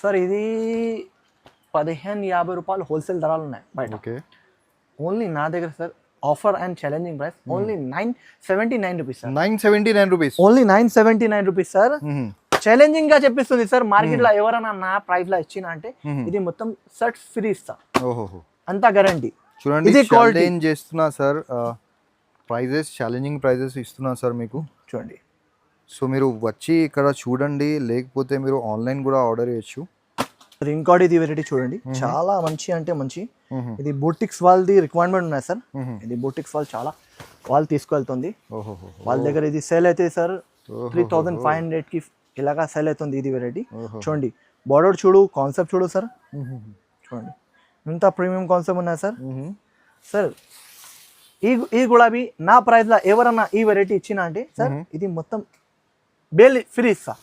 సార్ ఇది 1550 రూపాయలు హోల్సేల్ ధరలు ఉన్నాయి బయట. ఓకే, ఓన్లీ నా దగ్గర sir offer and challenging price only 979 rupees sir. 979 rupees, only 979 rupees sir. Challenging గా చెప్పిస్తుంది సార్. మార్కెట్ లో ఎవరైనా నా ప్రైస్ లో ఇచ్చిన అంటే ఇది మొత్తం సెట్ ఫ్రీ ఇస్తా. ఓహో అంత గ్యారంటీ. చూడండి, ఇది ఛాలెంజ్ చేస్తున్నా సార్, ప్రైజెస్ ఛాలెంజింగ్ ప్రైజెస్ ఇస్తున్నా సార్ మీకు. చూడండి, సో మీరు వచ్చి ఇక్కడ చూడండి, లేకపోతే మీరు ఆన్లైన్ కూడా ఆర్డర్ చేయొచ్చు. ఇంకోటి ఇది వెరైటీ చూడండి, చాలా మంచి అంటే మంచి. ఇది బూటిక్స్ వాళ్ళది రిక్వైర్మెంట్ ఉన్నాయి సార్. ఇది బూటిక్స్ వాళ్ళు చాలా వాళ్ళు తీసుకెళ్తుంది. వాళ్ళ దగ్గర ఇది సేల్ అయితే సార్ 3500 కి ఇలాగా సేల్ అవుతుంది. ఇది వెరైటీ చూడండి, బార్డర్ చూడు, కాన్సెప్ట్ చూడు సార్. చూడండి ఇంత ప్రీమియం కాన్సెప్ట్ ఉన్నాయి సార్. సార్ ఈ గులాబీ నా ప్రైస్ లో ఎవరన్నా ఈ వెరైటీ ఇచ్చిన అంటే సార్ ఇది మొత్తం బేల్ ఫ్రీ ఇస్తా.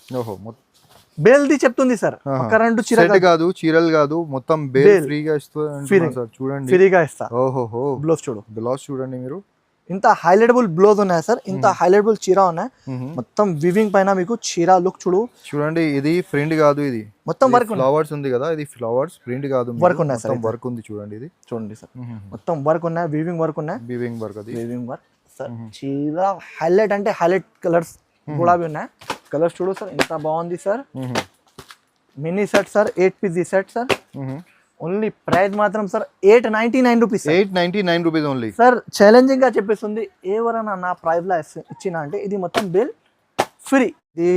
బేల్ది చెప్తుంది సార్. కరెంట్ చీర కాదు, చీరలు కాదు, మొత్తం బేల్ ఫ్రీగా ఇస్తా సార్. చూడండి ఫ్రీగా ఇస్తా. ఓహో బ్లౌజ్ చూడు, బ్లౌజ్ చూడండి మీరు, ఇంత హైలైటబుల్ బ్లౌజ్ ఉన్నాయి సార్. ఇంత హైలైటబుల్ చీర ఉన్నాయి. మొత్తం వివింగ్ పైన మీకు చీర లుక్ చూడు. చూడండి, ఇది ప్రింట్ కాదు, ఇది మొత్తం వర్క్ ఫ్లవర్స్ ఉంది కదా, ఇది ఫ్లవర్స్ ప్రింట్ కాదు, వర్క్ ఉన్నాయి సార్. వర్క్ ఉంది చూడండి, ఇది చూడండి సార్. మొత్తం వర్క్ ఉన్నాయి, వివింగ్ వర్క్ ఉన్నాయి. వివింగ్ వర్క్, అది వివింగ్ వర్క్ సార్. చీర హైలైట్ అంటే హైలైట్ కలర్స్ గులాబీ ఉన్నాయి. కలర్స్ చూడు సార్, ఎంత బాగుంది sir. Mini set sir, 8 piece set sir. Only price మాత్రం sir 899 rupees. 899 rupees only sir. Challenging గా చెప్పేస్తుంది, ఎవరైనా నా ప్రైస్ లో ఇచ్చిన అంటే ఇది మొత్తం బిల్ ఫ్రీ. ఇది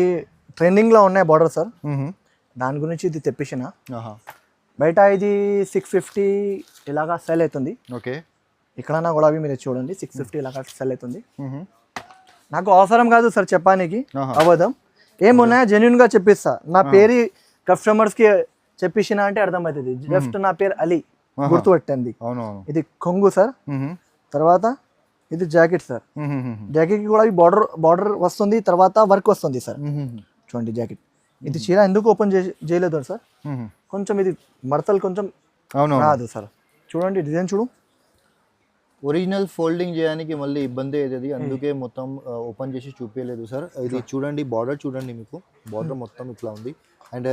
ట్రెండింగ్ లో ఉన్నాయి బార్డర్ సార్, దాని గురించి ఇది తెప్పించిన. బయట ఇది 650 ఇలాగా సెల్ అవుతుంది. ఓకే, ఇక్కడ నా గులాబీ మీరు చూడండి 650 ఇలాగా సెల్ అవుతుంది. నాకు అవసరం కాదు సార్ చెప్పడానికి, అబద్ధం ఏమున్నాయో జెన్యున్ గా చెప్పిస్తా. నా పేరు కస్టమర్స్ కి చెప్పిన అంటే అర్థమవుతుంది. జస్ట్ నా పేరు అలీ, గుర్తుపెట్టండి. ఇది కొంగు సార్. తర్వాత ఇది జాకెట్ సార్. జాకెట్ కి కూడా బార్డర్ వస్తుంది, తర్వాత వర్క్ వస్తుంది సార్. చూడండి జాకెట్. ఇది చీర ఎందుకు ఓపెన్ చేయలేదు సార్, కొంచెం ఇది మడతలు కొంచెం రాదు సార్. చూడండి డిజైన్ చూడు. ఒరిజినల్ ఫోల్డింగ్ చేయడానికి మళ్ళీ ఇబ్బంది అవుతుంది, అందుకే మొత్తం ఓపెన్ చేసి చూపించలేదు సార్. ఇది చూడండి, బార్డర్ చూడండి, మీకు బార్డర్ మొత్తం ఇట్లా ఉంది. అండ్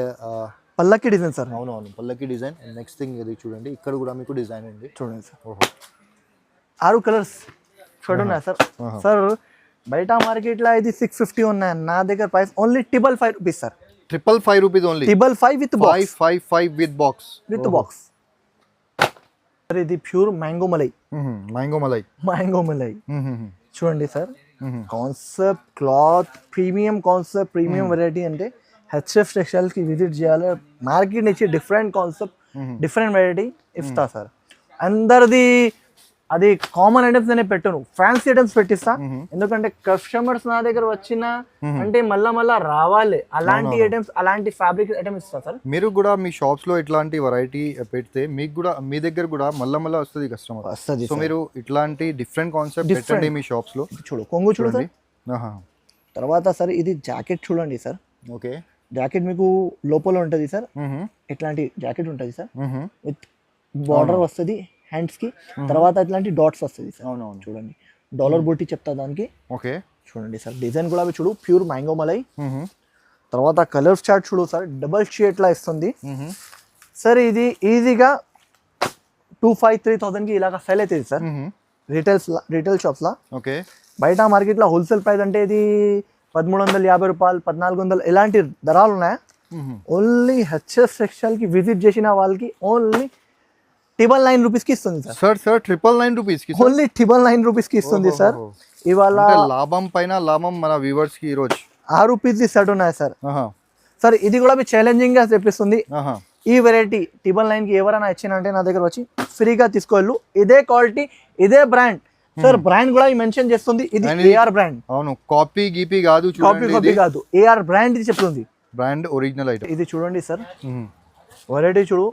పల్లకి డిజైన్ సార్. అవునవును, పల్లకి డిజైన్. నెక్స్ట్ థింగ్ ఇది చూడండి, ఇక్కడ కూడా మీకు డిజైన్ ఉంది చూడండి సార్. 6 కలర్స్ చూడండి సార్. సార్ బయట మార్కెట్ లో ఇది 650 ఉన్నాయి, నా దగ్గర price only 555 rupees sir. 555 rupees only. 555 with box. 555 with box. Sir ఇది ప్యూర్ మ్యాంగో మలై. మ్యాంగో మలై చూడండి sir. Concept cloth premium concept, premium variety అంటే హెచ్ఎఫ్ టెక్స్టైల్స్ కి విజిట్ చేయాలి. మార్కెట్ నుంచి డిఫరెంట్ కాన్సెప్ట్, డిఫరెంట్ వెరైటీ ఇస్తా సార్. అందరిది అది కామన్ ఐటమ్స్ అనే పెట్టను, ఫ్యాన్సీ ఐటమ్స్ పెట్టిస్తా. ఎందుకంటే కస్టమర్స్ నా దగ్గర వచ్చిన అంటే మళ్ళా రావాలి, అలాంటి ఐటమ్స్, అలాంటి ఫ్యాబ్రిక్ ఐటమ్స్ ఇస్తా సార్. మీరు కూడా మీ షాప్స్ లో ఇట్లాంటి వెరైటీ పెడితే మీకు కూడా మీ దగ్గర కూడా మళ్ళా వస్తుంది కస్టమర్ వస్తుంది. సో మీరు ఇట్లాంటి డిఫరెంట్ కాన్సెప్ట్ పెట్టండి మీ షాప్స్ లో. చూడు కొంగు చూడండి. తర్వాత సార్ ఇది జాకెట్ చూడండి సార్. ఓకే, జాకెట్ మీకు లోపల ఉంటుంది సార్, ఇట్లాంటి జాకెట్ ఉంటుంది సార్. విత్ బార్డర్ వస్తుంది హ్యాండ్స్ కి, తర్వాత ఇట్లాంటి డాట్స్ వస్తుంది సార్. అవునవును, చూడండి డాలర్ బూటీ చెప్తా దానికి. ఓకే, చూడండి సార్ డిజైన్ కూడా చూడు, ప్యూర్ మ్యాంగో మలై. తర్వాత కలర్ చార్ట్ చూడు సార్, డబల్ షేడ్ లా ఇస్తుంది సార్. ఇది ఈజీగా 2500-3000 కి ఇలాగా సెల్ అవుతుంది సార్ రీటైల్ షాప్స్ లా. ఓకే, బయట మార్కెట్ లో హోల్సేల్ ప్రైస్ అంటే ఇది 1350 రూపాయలు, 1400 ఇలాంటి ధరలు ఉన్నాయి. ఓన్లీ హెచ్ఎఫ్ టెక్స్టైల్ కి విజిట్ చేసిన వాళ్ళకి ఓన్లీ 999 రూపీస్ కి ఇస్తుంది సార్. సార్ 999 రూపీస్ కి ఓన్లీ 999 రూపీస్ కి ఇస్తుంది సార్. ఇవాళ లాభం పైన లాభం మన వ్యూవర్స్ కి ఈ రోజు 6 పీస్ సెట్ ఉన్నాయి సార్. సార్ ఇది కూడా మీ ఛాలెంజింగ్ గా చెప్పిస్తుంది. ఆహా. ఈ వెరైటీ 999 కి ఎవరైనా ఇచ్చినంటే నా దగ్గర వచ్చి ఫ్రీగా తీసుకోవచ్చు. ఇదే క్వాలిటీ ఇదే బ్రాండ్ సార్, బ్రాండ్ కూడా మెన్షన్ చేస్తుంది. ఇది ఏఆర్ బ్రాండ్. అవును, కాపీ గీపీ కాదు, కాపీ కాదు, ఏఆర్ బ్రాండ్ ఇది చెప్తుంది. Brand original item. ఇది చూడండి సార్, వెరైటీ చూడు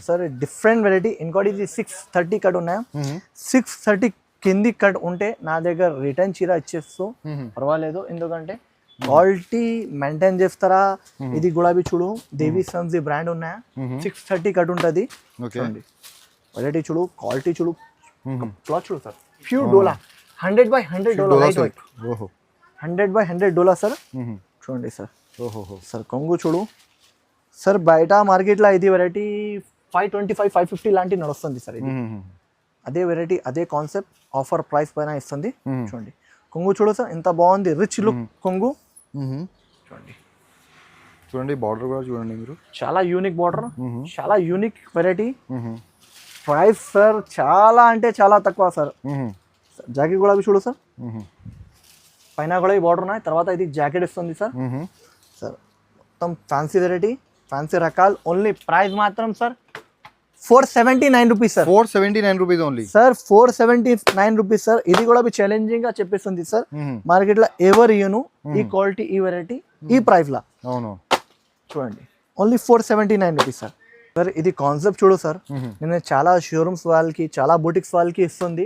సార్, డిఫరెంట్ వెరైటీ. ఇంకోటి ఇది 630 కట్ ఉన్నాయి. 630 కింది కట్ ఉంటే నా దగ్గర రిటర్న్ చీర ఇచ్చేస్తూ పర్వాలేదు, ఎందుకంటే క్వాలిటీ మెయింటైన్ చేస్తారా. ఇది గులాబీ చూడు, దేవి సన్స్ ది బ్రాండ్ ఉన్నాయా, 630 కట్ ఉంటుంది. చూడండి వెరైటీ చూడు, క్వాలిటీ చూడు, క్లాత్ చూడు సార్, ప్యూర్ డోలా, 100/100 డోలా, లైట్ వెయిట్, 100/100 డోలా సార్. చూడండి సార్, సార్ కొంగు చూడు సార్, బయట మార్కెట్లో ఇది వెరైటీ 525, 550 లాంటి నడుస్తుంది సార్. ఇది అదే వెరైటీ అదే కాన్సెప్ట్ ఆఫర్ ప్రైస్ పైన ఇస్తుంది. చూడండి కొంగు చూడు సార్, ఎంత బాగుంది, రిచ్ లుక్ కొంగు. చూడండి చూడండి బార్డర్ కూడా చూడండి మీరు, చాలా యూనిక్ బార్డర్, చాలా యూనిక్ వెరైటీ. ప్రైస్ సార్ చాలా అంటే చాలా తక్కువ సార్. జాకెట్ కూడా చూడు సార్, పైన కూడా ఈ బార్డర్ ఉన్నాయి. తర్వాత ఇది జాకెట్ ఇస్తుంది సార్. సార్ మొత్తం ఫ్యాన్సీ వెరైటీ, ఫ్యాన్సీ రకాలు. ఓన్లీ ప్రైస్ మాత్రం sir 479 rupees sir. 479 rupees only sir, 479 rupees sir. ఇది కూడా ఛాలెంజింగ్ గా చెప్పేస్తుంది సార్. మార్కెట్ లో ఎవరు ఇయ్యను ఈ క్వాలిటీ, ఈ వెరైటీ, ఈ ప్రైస్ లా. అవును చూడండి ఓన్లీ 479 రూపీస్ సార్. సార్ ఇది కాన్సెప్ట్ చూడు సార్, నేను చాలా షోరూమ్స్ వాళ్ళకి, చాలా బూటిక్స్ వాళ్ళకి ఇస్తుంది.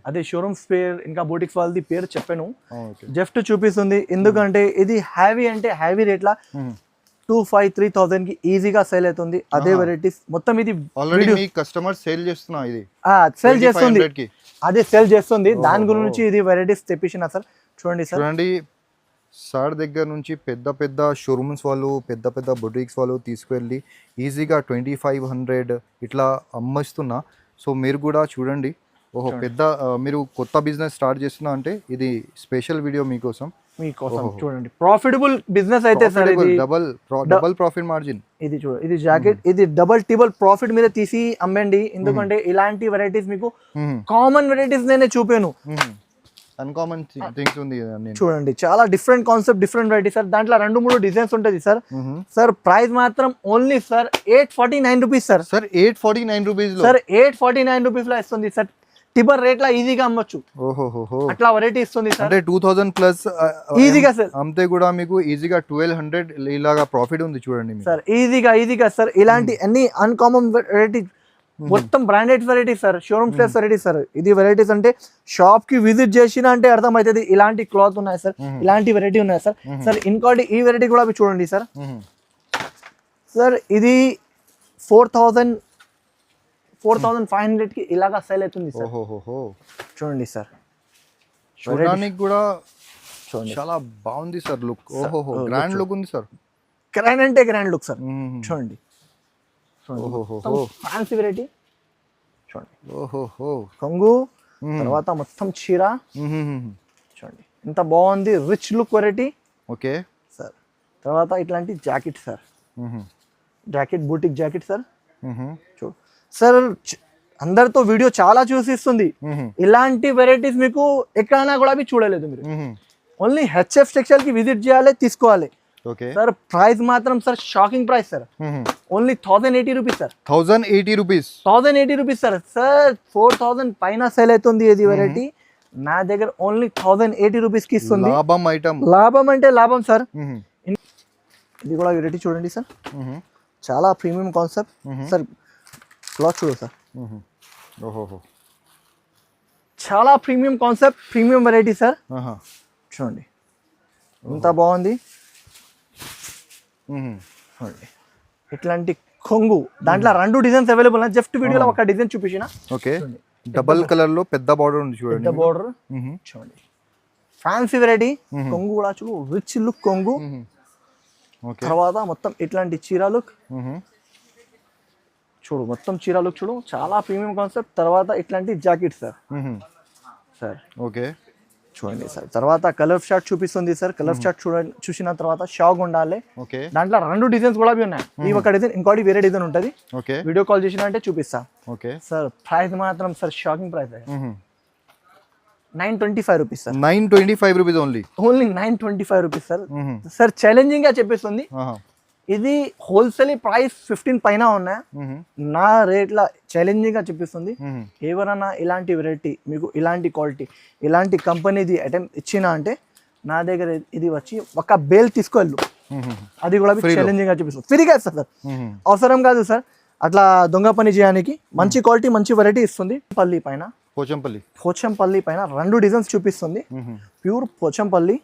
అదే షోరూమ్స్ పేరు ఇంకా బూటిక్స్ వాళ్ళది పేరు చెప్పాను, జస్ట్ చూపిస్తుంది. ఎందుకంటే ఇది హ్యావీ అంటే హ్యావీ రేట్లా 2,500-3,000 కి ఈజీగా సేల్ అవుతుంది. అదే వెరైటీస్ మొత్తం ఇది ఆల్రెడీ మీ కస్టమర్ సేల్ చేస్తున్నా, ఇది సేల్ చేస్తుంది, అదే సేల్ చేస్తుంది. దాని గురించి ఇది వెరైటీస్ తెప్పించిన సార్. చూడండి సార్, చూడండి సార్ దగ్గర నుంచి పెద్ద పెద్ద షోరూమ్స్ వాళ్ళు, పెద్ద పెద్ద బొటిక్స్ వాళ్ళు తీసుకువెళ్ళి ఈజీగా 2,500 ఇట్లా అమ్మేస్తున్నా. సో మీరు కూడా చూడండి, ఓహో పెద్ద మీరు కొత్త బిజినెస్ స్టార్ట్ చేస్తున్నా అంటే ఇది స్పెషల్ వీడియో మీకోసం. చూడండి ప్రాఫిటబుల్ బిజినెస్ అయితే సార్, ఇది డబల్ ప్రాఫిట్ మార్జిన్. ఇది చూడు, ఇది జాకెట్, ఇది డబల్ టిబల్ ప్రాఫిట్ మీద తీసి అమ్మండి. ఎందుకంటే ఇలాంటి వెరైటీస్ మీకు కామన్ వెరైటీస్ నేనే చూపాను, అన్కామన్ థింగ్స్ ఉంది. చూడండి చాలా different concept, different variety sir. దాంట్లో 2-3 డిజైన్స్ ఉంటుంది సార్. సార్ ప్రైస్ మాత్రం only sir 849 rupees sir. Sir 849 rupees లో సార్ 849 రూపీస్ లో ఇస్తుంది సార్. టిబర్ రేట్ లా ఈజీగా అమ్మొచ్చు, అట్లా వెరైటీ ఇస్తుంది సార్. అంటే 2000 ప్లస్ ఈజీగా సార్. అంతే కూడా మీకు ఈజీగా 1200 ఇలాగా ప్రాఫిట్ ఉంది చూడండి సార్. ఈజీగా సార్. ఇలాంటి అన్ని అన్కామన్ వెరైటీ, మొత్తం branded variety sir, showroom place variety sir. ఇది వెరైటీస్ అంటే షాప్ కి విజిట్ చేసినా అంటే అర్థమవుతుంది. ఇలాంటి క్లాత్ ఉన్నాయి సార్, ఇలాంటి వెరైటీ ఉన్నాయి సార్. సార్ ఇంకోటి ఈ వెరైటీ కూడా చూడండి సార్. సార్ ఇది 4,500 కి ఇలాగా సేల్ అవుతుంది సార్. చూడండి సార్, చూడడానికి కూడా చాలా బాగుంది సార్ లుక్. ఓహో గ్రాండ్ లుక్ ఉంది సార్, గ్రాండ్ అంటే గ్రాండ్ లుక్ సార్. చూడండి ఫ్యాన్సీ వెరైటీ, చూడండి కొంగు, తర్వాత మొత్తం చీర. చూడండి ఎంత బాగుంది, rich look variety. Okay sir తర్వాత ఇట్లాంటి jacket sir, jacket boutique jacket sir. చూడు సార్, అందరితో వీడియో చాలా చూసిస్తుంది. ఇలాంటి వెరైటీస్ మీకు ఎక్కడైనా కూడా చూడలేదు మీరు. ఓన్లీ హెచ్ఎఫ్ టెక్స్టైల్ కి విజిట్ చేయాలి, తీసుకోవాలి సార్. ప్రైస్ మాత్రం sir shocking price sir, only 1080 rupees sir. 1080 rupees, 1080 rupees sir. Sir 4000 పైన సేల్ అవుతుంది ఇది వెరైటీ, నా దగ్గర ఓన్లీ 1080 రూపీస్ కి ఇస్తుంది. లాభం ఐటమ్, లాభం అంటే లాభం సార్. ఇది కూడా వెరైటీ చూడండి సార్, చాలా ప్రీమియం కాన్సెప్ట్ సార్. క్లాత్ చూడు సార్, చాలా premium concept, premium variety sir. చూడండి ఎంత బాగుంది. చూడండి ఇట్లాంటి కొంగు, దాంట్లో 2 డిజైన్స్ అవైలబుల్. జస్ట్ వీడియోలో ఒక డిజైన్ చూపించిన. ఓకే డబల్ కలర్ లో పెద్ద బార్డర్ ఉంది చూడండి, పెద్ద బార్డర్. చూడండి ఫ్యాన్సీ వెరైటీ, కొంగు కూడా చూడు, రిచ్ లుక్ కొంగు. తర్వాత మొత్తం ఇట్లాంటి చీర లుక్ చూడు, మొత్తం చీర లుక్ చూడు, చాలా ప్రీమియం కాన్సెప్ట్. తర్వాత ఇట్లాంటి జాకెట్ సార్. సార్ ఓకే చూడండి సార్. తర్వాత కలర్ షార్ట్ చూపిస్తుంది సార్. కలర్ షార్ట్ చూసిన తర్వాత షాక్ ఉండాలి. దాంట్లో 2 డిజైన్స్ కూడా ఉన్నాయి. ఈ ఒక డిజైన్, ఇంకోటి వేరే డిజైన్ ఉంటుంది. వీడియో కాల్ చేసిన అంటే చూపిస్తా. సార్ ప్రైస్ మాత్రం sir shocking price, 925 rupees sir. 925 rupees only, only 925 rupees sir. Sir challenging గా చెప్పేస్తుంది. ఇది హోల్సేల్ ప్రైస్ 15 పైన ఉన్నాయి. నా రేట్ల ఛాలెంజింగ్ గా చూపిస్తుంది. ఎవరైనా ఇలాంటి వెరైటీ మీకు ఇలాంటి క్వాలిటీ ఇలాంటి కంపెనీది ఐటమ్ ఇచ్చినా అంటే నా దగ్గర ఇది వచ్చి ఒక బేల్ తీసుకెళ్ళు, అది కూడా ఛాలెంజింగ్ గా చూపిస్తుంది. ఫ్రీగా ఇస్తారు సార్, అవసరం కాదు సార్ అట్లా దొంగ పని చేయడానికి. మంచి క్వాలిటీ మంచి వెరైటీ ఇస్తుంది. పోచంపల్లి పైన 2 డిజైన్స్ చూపిస్తుంది. ప్యూర్ పోచంపల్లి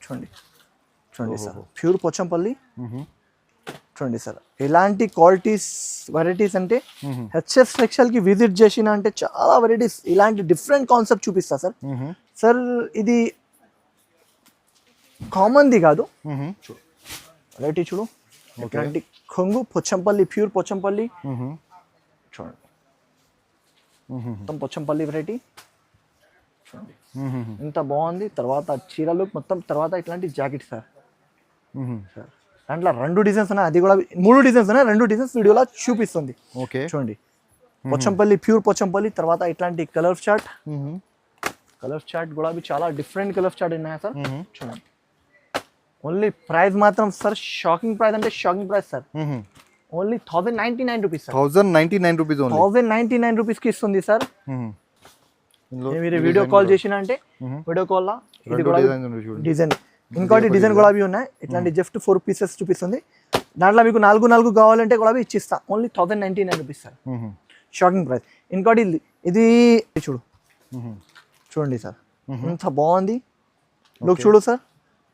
చూడండి సార్, ప్యూర్ పోచంపల్లి చూడండి సార్. ఎలాంటి క్వాలిటీస్ వెరైటీస్ అంటే హెచ్ఎస్ టెక్స్టైల్ కి విజిట్ చేసిన అంటే చాలా వెరైటీస్ ఇలాంటి డిఫరెంట్ కాన్సెప్ట్ చూపిస్తా సార్. సార్ ఇది కామన్ది కాదు, వెరైటీ చూడు. ఇలాంటి కొంగు పోచంపల్లి, ప్యూర్ పోచంపల్లి చూడండి, మొత్తం పోచంపల్లి వెరైటీ చూడండి ఎంత బాగుంది. తర్వాత చీరలు మొత్తం, తర్వాత ఇట్లాంటి జాకెట్ సార్. దాంట్లో 2 డిజైన్స్ ఉన్నాయి, అది కూడా 3 డిజైన్స్ ఉన్నాయి. 2 డిజైన్స్ వీడియోలో చూపిస్తుంది. ఓకే చూడండి పోచంపల్లి, ప్యూర్ పోచంపల్లి. తర్వాత ఇట్లాంటి కలర్ చార్ట్, కలర్ చార్ట్ కూడా చాలా డిఫరెంట్ కలర్ చార్ట్ ఉన్నాయి సార్. చూడండి ఓన్లీ ప్రైస్ మాత్రం సార్ షాకింగ్ ప్రైస్ అంటే shocking price sir. Only 1099 rupees sir. 1099 rupees only. 1099 rupees కి ఇస్తుంది సార్. మీరు వీడియో కాల్ చేసిన అంటే వీడియో కాల్ లా ఇది కూడా డిజైన్, ఇంకోటి డిజైన్ కూడా ఉన్నాయి. ఇట్లాంటి జస్ట్ 4 పీసెస్ చూపిస్తుంది. దాంట్లో మీకు 4 కావాలంటే కూడా ఇచ్చిస్తా. Only 1099 rupees sir, shocking price. ఇంకోటి ఇది చూడండి సార్ ఎంత బాగుంది. లుక్ చూడు సార్,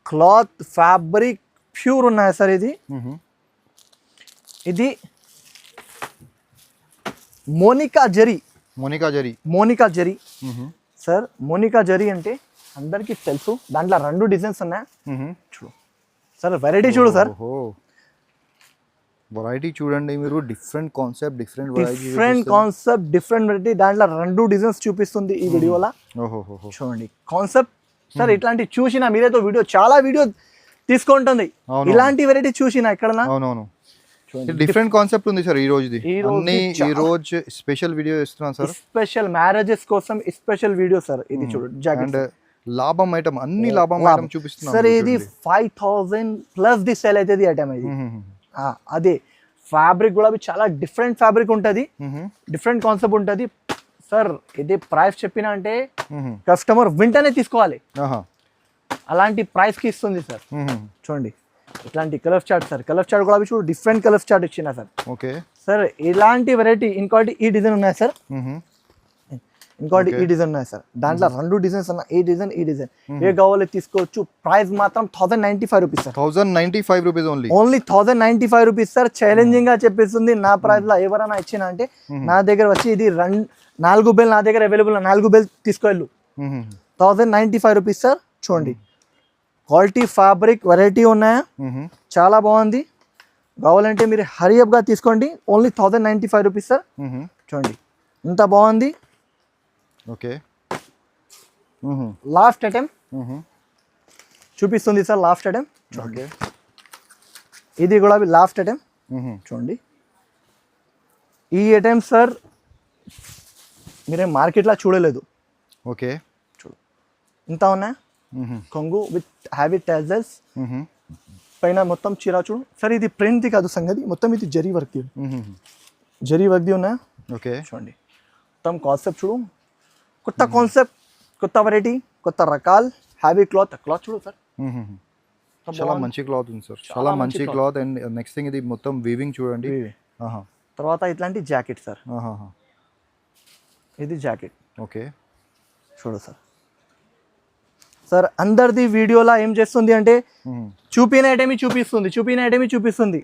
క్లాత్ ఫ్యాబ్రిక్ ప్యూర్ ఉన్నాయి సార్. ఇది మోనికా జరీ సార్. మోనికా జరీ అంటే అందరికి తెలుసు. దాంట్లో 2 డిజైన్స్ ఉన్నాయి. చూడు సార్ వెరైటీ చూడు సార్, వెరైటీ చూడండి మీరు. Different concept, different variety. దాంట్లో 2 డిజైన్స్ చూపిస్తుంది ఈ వీడియోలో. చూడండి కాన్సెప్ట్ సార్. ఇట్లాంటి చూసిన మీరేతో వీడియో చాలా వీడియో తీసుకుంటుంది. ఇలాంటి వెరైటీ చూసిన ఎక్కడన్నా. డిఫరెంట్ కాన్సెప్ట్ ఉంది సార్. ఈ రోజు స్పెషల్ వీడియో ఇస్తున్నాను సార్. స్పెషల్ మ్యారేజెస్ కోసం స్పెషల్ వీడియో సార్. ఇది చూడు జాకెట్, లాభం ఐటమ్, అన్ని లాభం ఐటమ్ చూపిస్తున్నాను సార్. ఇది 5000 ప్లస్ ది సేల్ అవుతుంది ఐటమ్ ఇది. అదే ఫ్యాబ్రిక్ కూడా చాలా డిఫరెంట్ ఫ్యాబ్రిక్ ఉంటుంది, డిఫరెంట్ కాన్సెప్ట్ ఉంటుంది సార్. ఇది ప్రైస్ చెప్పిన అంటే కస్టమర్ వెంటనే తీసుకోవాలి, అలాంటి ప్రైస్ కి ఇస్తుంది సార్. చూడండి ఇట్లాంటి colour chart sir. Colour chart కూడా చూడు, డిఫరెంట్ కలర్ చార్ట్ ఇచ్చిన సార్. ఓకే సార్ ఇలాంటి వెరైటీ. ఇంకోటి ఈ డిజైన్ ఉన్నాయి సార్, ఇంకోటి ఈ డిజైన్ ఉన్నాయి సార్. దాంట్లో 2 డిజైన్స్ ఉన్నాయి, ఈ డిజైన్ ఈ డిజైన్. ఏ కావాలో తీసుకోవచ్చు. ప్రైస్ మాత్రం 1095 rupees sir. 1095 rupees only. Only 1095 rupees sir. Challenging గా చెప్పేస్తుంది. నా ప్రైస్ లో ఎవరైనా ఇచ్చిన అంటే నా దగ్గర వచ్చి ఇది 4 బెల్ నా దగ్గర అవైలబుల్, 4 బెల్ తీసుకోవెళ్ళు. 1095 rupees sir. చూడండి క్వాలిటీ ఫ్యాబ్రిక్ వెరైటీ ఉన్నాయా, చాలా బాగుంది. కావాలంటే మీరు హరియప్ గా తీసుకోండి. Only 1095 rupees sir. చూడండి ఎంత బాగుంది. ఓకే లాస్ట్ ఐటమ్ చూపిస్తుంది సార్. లాస్ట్ ఐటమ్ ఓకే, ఇది కూడా లాస్ట్ ఐటమ్. చూడండి ఈ ఐటమ్ సార్ మీరే మార్కెట్లో చూడలేదు. ఓకే చూడు ఇంత ఉన్నాయి. కొంగు విత్ హ్యావీ టాజల్స్ పైన మొత్తం చీర చూడు సార్. ఇది ప్రింట్ కాదు సంగతి, మొత్తం ఇది జరీ వర్క్, జరీ వర్క్ ఉన్నాయి. ఓకే చూడండి మొత్తం కాన్సెప్ట్ చూడు. కొత్త కాన్సెప్ట్, కొత్త వెరైటీ, కొత్త రకాల్, హ్యావీ క్లాత్. క్లాత్ చూడు సార్, చాలా మంచి క్లాత్ ఉంది సార్, చాలా మంచి క్లాత్. అండ్ నెక్స్ట్ థింగ్ ఇది మొత్తం వీవింగ్ చూడండి. తర్వాత ఇట్లాంటి జాకెట్ సార్. ఇది జాకెట్. ఓకే చూడు సార్. సార్ అందరిది వీడియోలా ఏం చేస్తుంది అంటే చూపిన ఐటమ్ చూపిస్తుంది.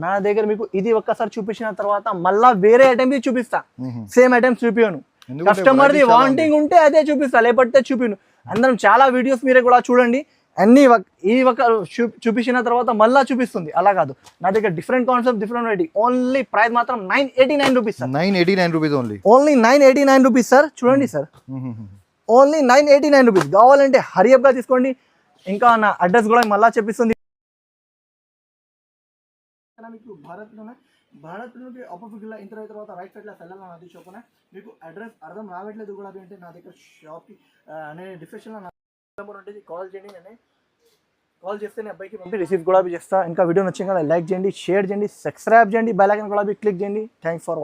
నా దగ్గర మీకు ఇది ఒక్కసారి చూపించిన తర్వాత మళ్ళా వేరే ఐటమ్ చూపిస్తా. సేమ్ ఐటమ్స్ చూపియను. కస్టమర్ ది వాంటింగ్ ఉంటే అదే చూపిస్తా, లేకపోతే చూపిను. అందరం చాలా వీడియోస్ మీరే కూడా చూడండి. అన్ని ఈ ఒక చూపించిన తర్వాత మళ్ళా చూపిస్తుంది, అలా కాదు. నా దగ్గర different concept, different variety. Only price మాత్రం 989 rupees sir. 989 rupees only. Only 989 rupees sir. చూడండి సార్, ఓన్లీ 989 రూపీస్. కావాలంటే హరియప్గా తీసుకోండి. ఇంకా నా అడ్రస్ కూడా మళ్ళా చెప్పిస్తుంది. మీకు భారత్ నుండి ఆపోజిట్ ఇంటర్ అయిన తర్వాత రైట్ సైడ్లో సెల్లర్ నది చొప్పున మీకు అడ్రస్ అర్థం రావట్లేదు కూడా అంటే నా దగ్గర షాప్కి అనే డిస్క్రిప్షన్లో నా నెంబర్ ఉంటుంది, కాల్ చేయండి. కాల్ చేస్తే నేను అబ్బాయికి పంపి రిసీవ్ కూడా చేస్తా. ఇంకా వీడియో నచ్చింది కదా లైక్ చేయండి, షేర్ చేయండి, సబ్స్క్రైబ్ చేయండి, బెల్ ఐకాన్ కూడా క్లిక్ చేయండి. Thanks for